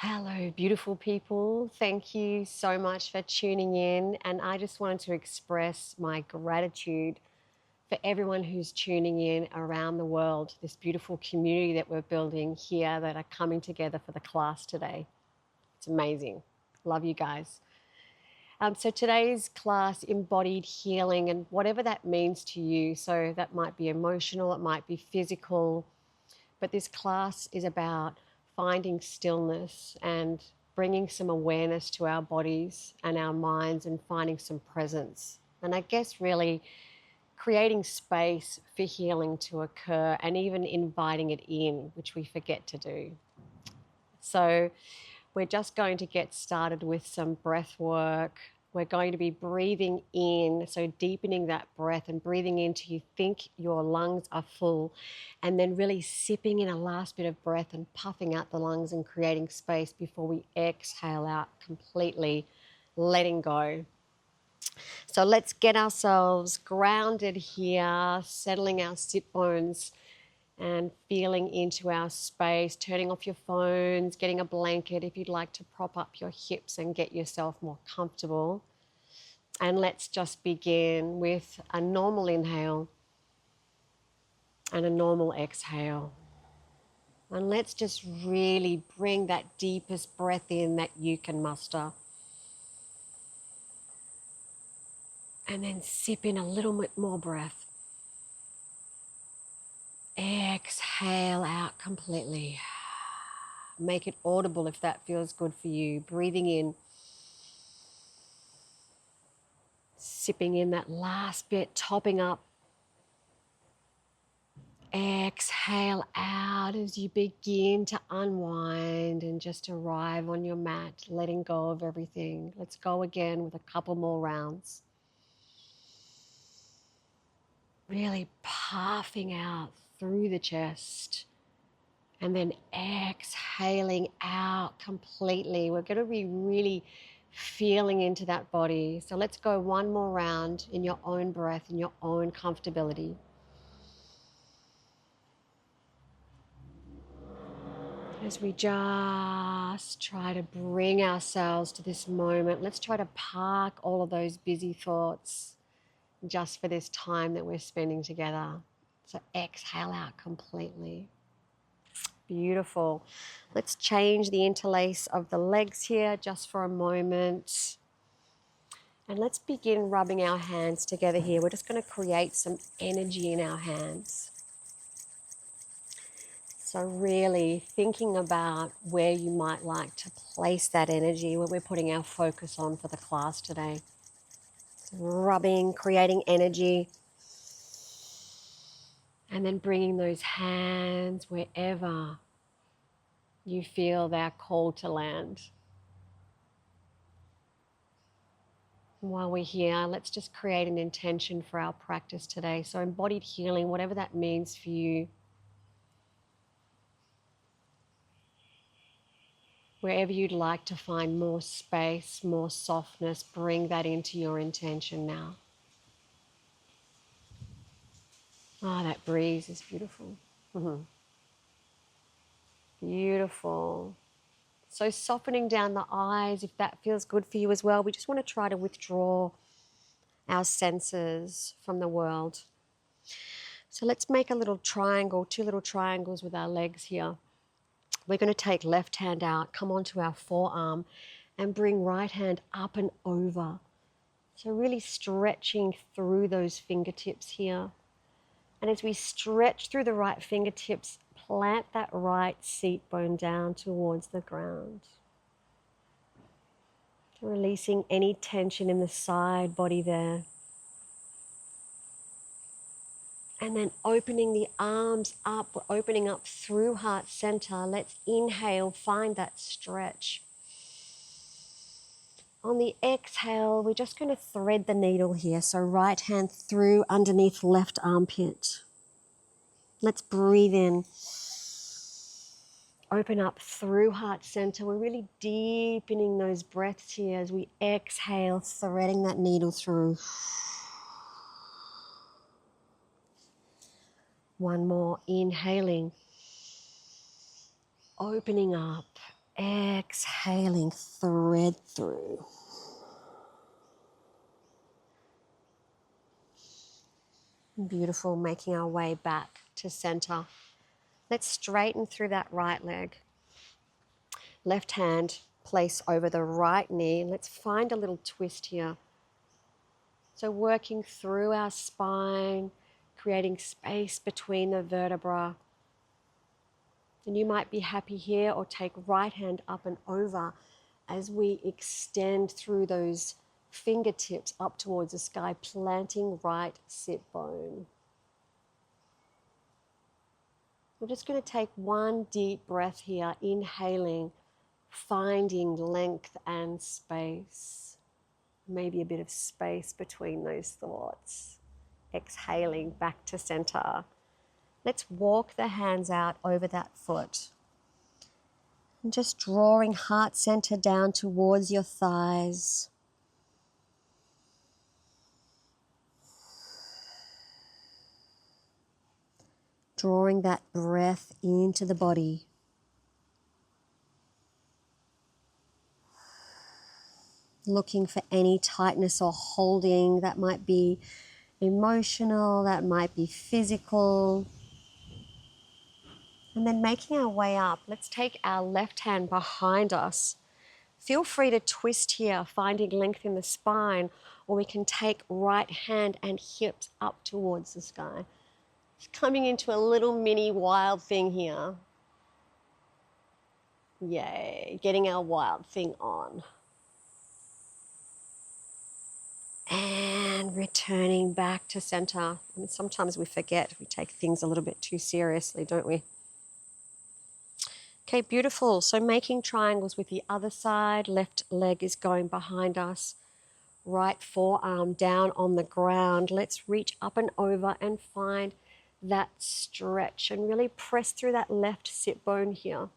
Hello, beautiful people. Thank you so much for tuning in. And I just wanted to express my gratitude for everyone who's tuning in around the world, this beautiful community that we're building here that are coming together for the class today. It's amazing. Love you guys. So today's class, embodied healing, and whatever that means to you. So that might be emotional, it might be physical, but this class is about finding stillness and bringing some awareness to our bodies and our minds and finding some presence. And I guess really creating space for healing to occur and even inviting it in, which we forget to do. So we're just going to get started with some breath work. We're going to be breathing in, so deepening that breath and breathing into you think your lungs are full, and then really sipping in a last bit of breath and puffing out the lungs and creating space before we exhale out completely, letting go. So let's get ourselves grounded here, settling our sit bones and feeling into our space, turning off your phones, getting a blanket if you'd like to prop up your hips and get yourself more comfortable. And let's just begin with a normal inhale and a normal exhale. And let's just really bring that deepest breath in that you can muster. And then sip in a little bit more breath. Exhale out completely. Make it audible if that feels good for you. Breathing in. Sipping in that last bit, topping up. Exhale out as you begin to unwind and just arrive on your mat, letting go of everything. Let's go again with a couple more rounds. Really puffing out through the chest and then exhaling out completely. We're going to be really feeling into that body. So let's go one more round in your own breath, in your own comfortability. As we just try to bring ourselves to this moment, let's try to park all of those busy thoughts just for this time that we're spending together. So exhale out completely. Beautiful. Let's change the interlace of the legs here just for a moment. And let's begin rubbing our hands together here. We're just going to create some energy in our hands. So really thinking about where you might like to place that energy, where we're putting our focus on for the class today. Rubbing, creating energy, and then bringing those hands wherever you feel they're called to land. While we're here, let's just create an intention for our practice today. So embodied healing, whatever that means for you. Wherever you'd like to find more space, more softness, bring that into your intention now. Ah, that breeze is beautiful. Beautiful. So softening down the eyes, if that feels good for you as well. We just want to try to withdraw our senses from the world. So let's make a little triangle, two little triangles with our legs here. We're going to take left hand out, come onto our forearm, and bring right hand up and over. So really stretching through those fingertips here. And as we stretch through the right fingertips, plant that right seat bone down towards the ground. Releasing any tension in the side body there. And then opening the arms up, we're opening up through heart center. Let's inhale, find that stretch. On the exhale, we're just going to thread the needle here. So right hand through underneath left armpit. Let's breathe in. Open up through heart center. We're really deepening those breaths here as we exhale, threading that needle through. One more, inhaling. Opening up, exhaling, thread through. Beautiful, making our way back to center. Let's straighten through that right leg. Left hand place over the right knee. Let's find a little twist here. So working through our spine, creating space between the vertebra. And you might be happy here, or take right hand up and over as we extend through those fingertips up towards the sky, planting right sit bone. We're just going to take one deep breath here, inhaling, finding length and space. Maybe a bit of space between those thoughts. Exhaling back to center. Let's walk the hands out over that foot. And just drawing heart center down towards your thighs. Drawing that breath into the body. Looking for any tightness or holding that might be emotional, that might be physical. And then making our way up, let's take our left hand behind us. Feel free to twist here, finding length in the spine, or we can take right hand and hips up towards the sky. Just coming into a little mini wild thing here. Yay, getting our wild thing on. And returning back to center. I mean, sometimes we forget, we take things a little bit too seriously, don't we? Okay, beautiful. So making triangles with the other side. Left leg is going behind us. Right forearm down on the ground. Let's reach up and over and find that stretch and really press through that left sit bone here.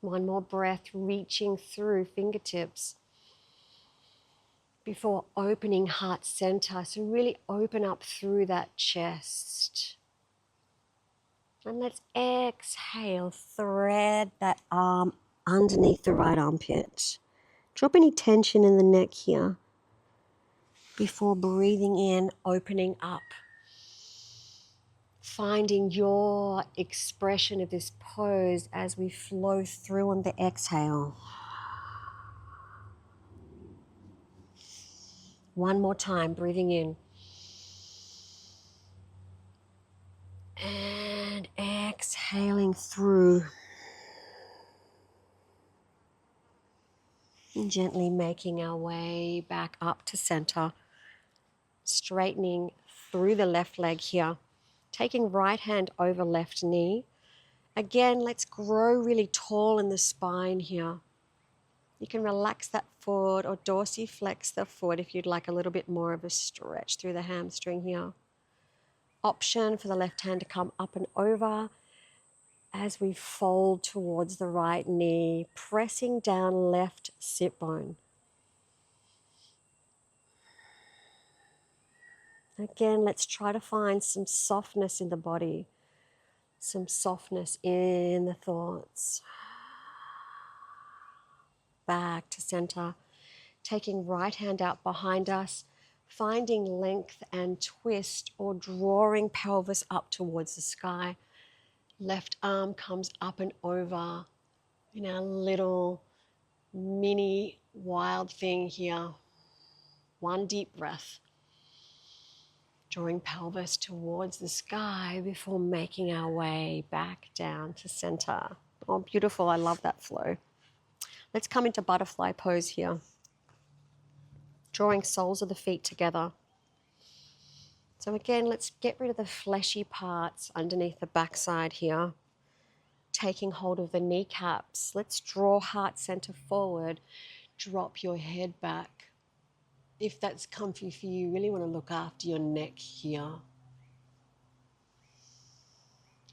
One more breath, reaching through fingertips before opening heart center. So really open up through that chest. And let's exhale, thread that arm underneath the right armpit. Drop any tension in the neck here before breathing in, opening up. Finding your expression of this pose as we flow through on the exhale. One more time, breathing in. And exhaling through. And gently making our way back up to center. Straightening through the left leg here. Taking right hand over left knee. Again, let's grow really tall in the spine here. You can relax that foot or dorsiflex the foot if you'd like a little bit more of a stretch through the hamstring here. Option for the left hand to come up and over as we fold towards the right knee, pressing down left sit bone. Again, let's try to find some softness in the body, some softness in the thoughts. Back to center, taking right hand out behind us, finding length and twist or drawing pelvis up towards the sky. Left arm comes up and over in our little mini wild thing here. One deep breath. Drawing pelvis towards the sky before making our way back down to center. Oh, beautiful. I love that flow. Let's come into butterfly pose here. Drawing soles of the feet together. So again, let's get rid of the fleshy parts underneath the backside here. Taking hold of the kneecaps. Let's draw heart center forward. Drop your head back. If that's comfy for you, really want to look after your neck here.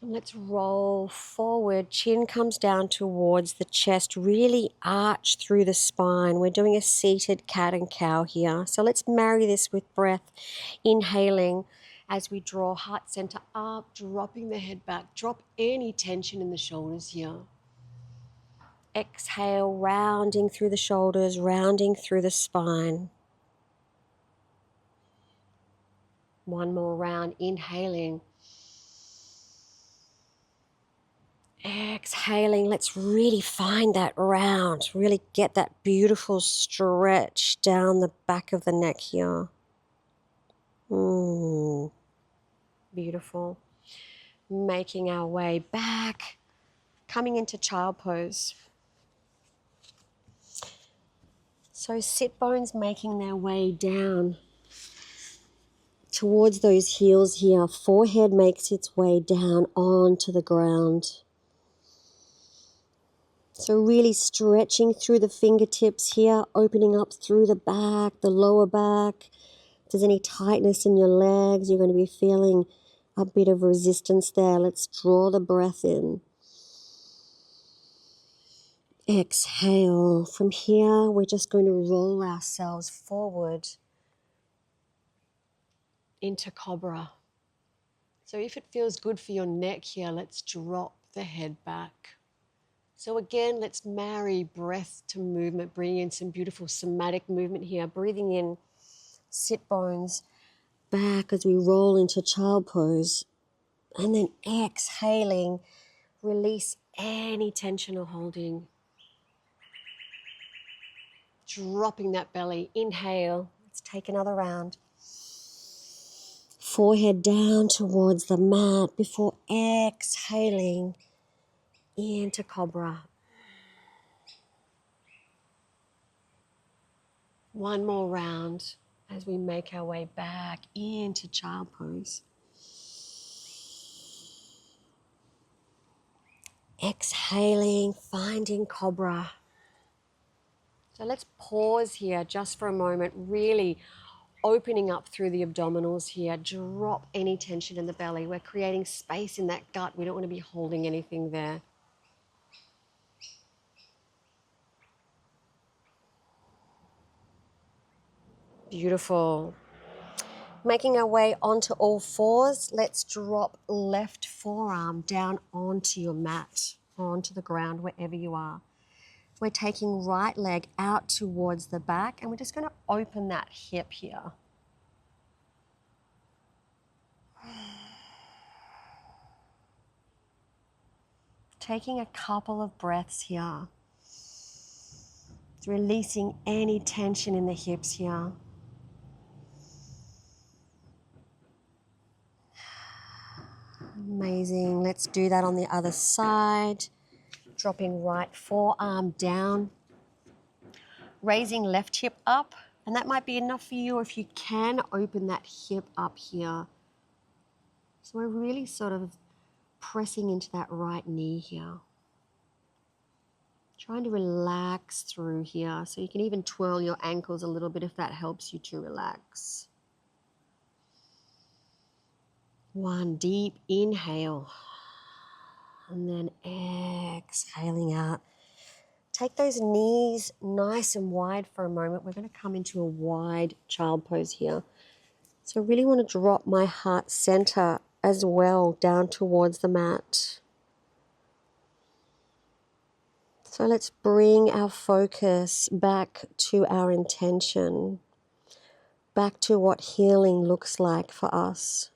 And let's roll forward. Chin comes down towards the chest. Really arch through the spine. We're doing a seated cat and cow here. So let's marry this with breath. Inhaling as we draw heart center up, dropping the head back. Drop any tension in the shoulders here. Exhale, rounding through the shoulders, rounding through the spine. One more round, inhaling. Exhaling, let's really find that round, really get that beautiful stretch down the back of the neck here. Beautiful. Making our way back, coming into child pose. So sit bones making their way down towards those heels here. Forehead makes its way down onto the ground. So really stretching through the fingertips here, opening up through the back, the lower back. If there's any tightness in your legs, you're going to be feeling a bit of resistance there. Let's draw the breath in. Exhale. From here, we're just going to roll ourselves forward into cobra. So if it feels good for your neck here, let's drop the head back. So again, let's marry breath to movement, bringing in some beautiful somatic movement here. Breathing in, sit bones back as we roll into child pose. And then exhaling, release any tension or holding. Dropping that belly, inhale. Let's take another round. Forehead down towards the mat before exhaling into cobra. One more round as we make our way back into child pose. Exhaling, finding cobra. So let's pause here just for a moment, really opening up through the abdominals here. Drop any tension in the belly. We're creating space in that gut. We don't want to be holding anything there. Beautiful. Making our way onto all fours, let's drop left forearm down onto your mat, onto the ground, wherever you are. We're taking right leg out towards the back, and we're just going to open that hip here. Taking a couple of breaths here. Releasing any tension in the hips here. Amazing. Let's do that on the other side. Dropping right forearm down. Raising left hip up. And that might be enough for you if you can open that hip up here. So we're really sort of pressing into that right knee here. Trying to relax through here. So you can even twirl your ankles a little bit if that helps you to relax. One deep inhale. And then exhaling out. Take those knees nice and wide for a moment. We're going to come into a wide child pose here. So I really want to drop my heart center as well down towards the mat. So let's bring our focus back to our intention, back to what healing looks like for us.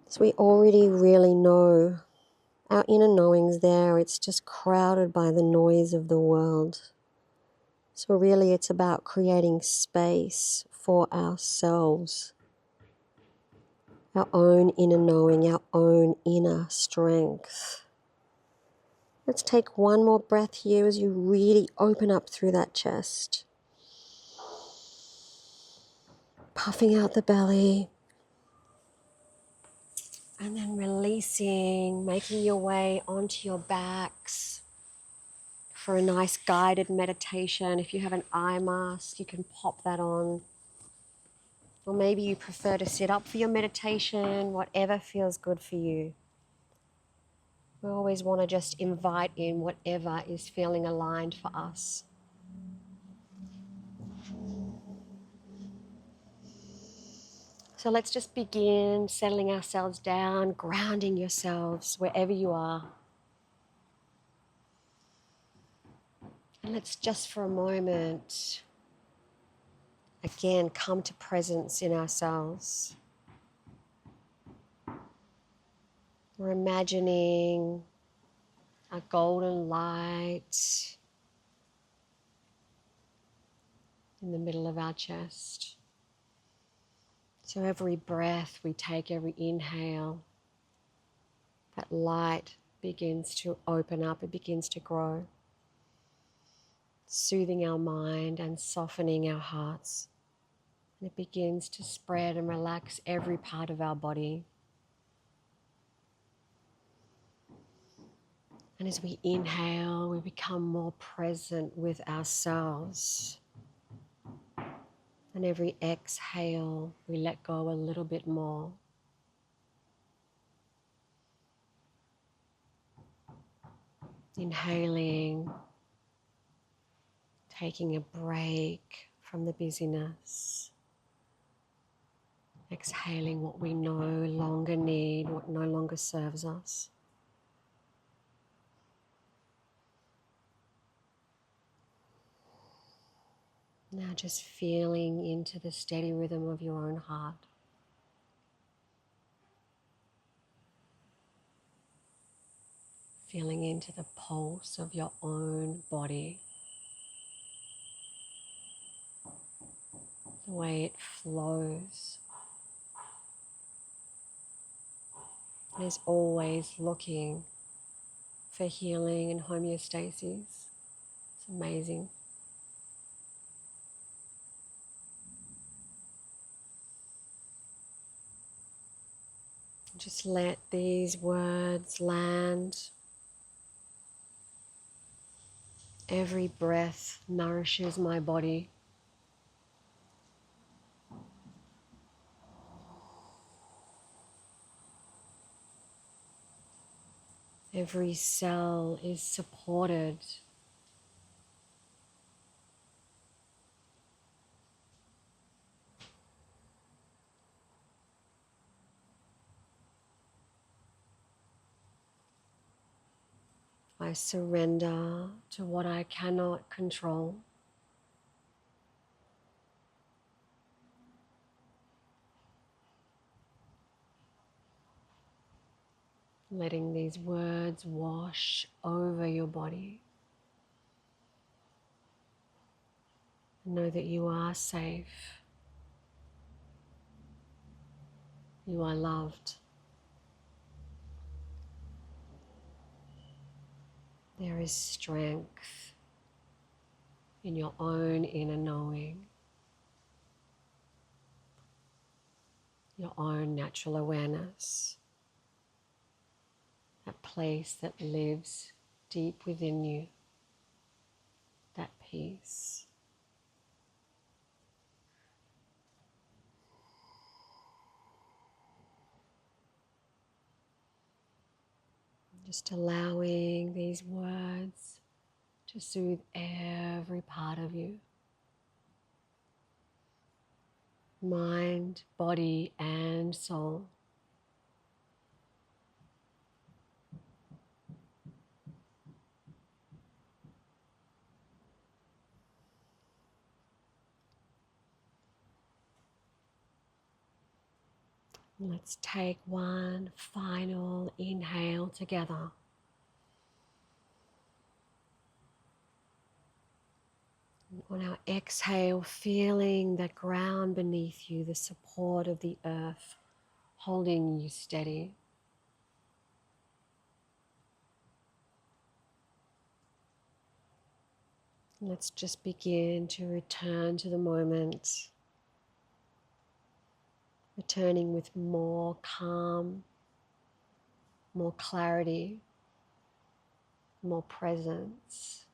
So we already really know our inner knowing's there. It's just crowded by the noise of the world. So really it's about creating space for ourselves, our own inner knowing, our own inner strength. Let's take one more breath here as you really open up through that chest. Puffing out the belly. And then releasing, making your way onto your backs for a nice guided meditation. If you have an eye mask, you can pop that on. Or maybe you prefer to sit up for your meditation, whatever feels good for you. We always want to just invite in whatever is feeling aligned for us. So let's just begin settling ourselves down, grounding yourselves wherever you are. And let's just for a moment, again, come to presence in ourselves. We're imagining a golden light in the middle of our chest. So every breath we take, every inhale, that light begins to open up, it begins to grow, soothing our mind and softening our hearts. And it begins to spread and relax every part of our body. And as we inhale, we become more present with ourselves. And every exhale, we let go a little bit more. Inhaling, taking a break from the busyness. Exhaling what we no longer need, what no longer serves us. Now just feeling into the steady rhythm of your own heart. Feeling into the pulse of your own body. The way it flows. It is always looking for healing and homeostasis. It's amazing. Just let these words land. Every breath nourishes my body. Every cell is supported. I surrender to what I cannot control. Letting these words wash over your body. Know that you are safe. You are loved. There is strength in your own inner knowing, your own natural awareness, that place that lives deep within you, that peace. Just allowing these words to soothe every part of you. Mind, body, and soul. Let's take one final inhale together. On our exhale, feeling the ground beneath you, the support of the earth holding you steady. Let's just begin to return to the moment, returning with more calm, more clarity, more presence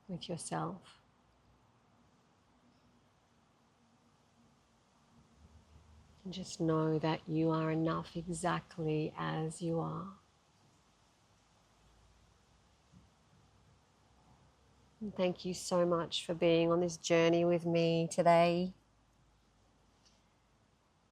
with yourself. And just know that you are enough exactly as you are. And thank you so much for being on this journey with me today.